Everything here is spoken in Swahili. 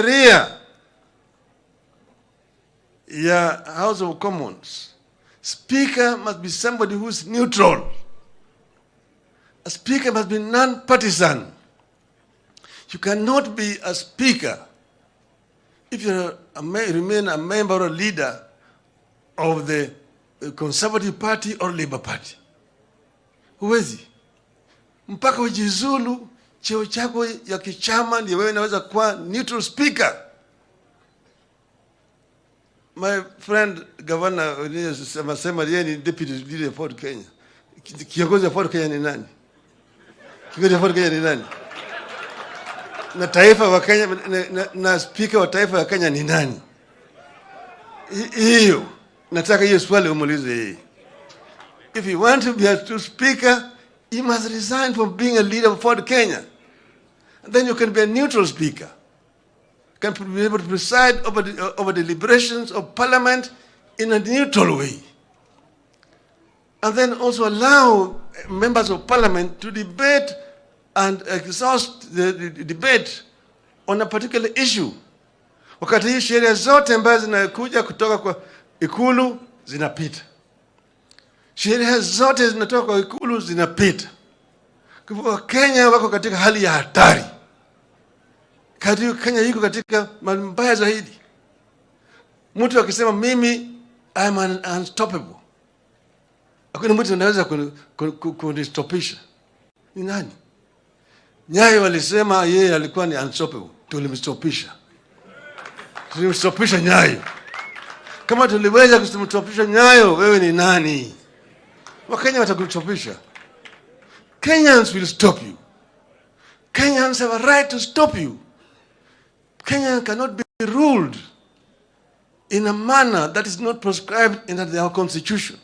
sheria ya House of Commons, speaker must be somebody who is neutral. A speaker must be non-partisan. You cannot be a speaker if you remain a member or a leader of the Conservative Party or Labour Party. Huwezi. Mpaka ujizulu cheo chako ya kichama ndio wewe unaweza kuwa neutral speaker. My friend Governor sema yeye ni deputy leader for Kenya. Kiongozi wa Ford Kenya ni nani? Kiongozi wa Ford Kenya ni nani? Na taifa wa Kenya na speaker wa taifa wa Kenya ni nani? Hiyo nataka hiyo swali umuulize yeye. If you want to be a speaker, you must resign from being a leader of Ford Kenya. And then you can be a neutral speaker. Can be able to preside over the deliberations of parliament in a neutral way. And then also allow members of parliament to debate and exhaust the debate on a particular issue. Wakati hii sheria zote ambazo zinakuja kutoka kwa ikulu zinapita. Sheria zote zinatoka kwa ikulu zinapita. Kwa Kenya wako katika hali ya hatari. Kenya iko katika mbaya zaidi. Mtu akisema mimi I am unstoppable, hakuna mtu anaweza kunistopisha. Ni nani? Nyayo walisema yeye alikuwa ni unstoppable, tulimstopisha. Tulimstopisha Nyayo. Kama tuliweza kumstopisha Nyayo, wewe ni nani? Wakenya watakustopisha. Kenyans will stop you. Kenyans have a right to stop you. Kenya cannot be ruled in a manner that is not prescribed in our constitution.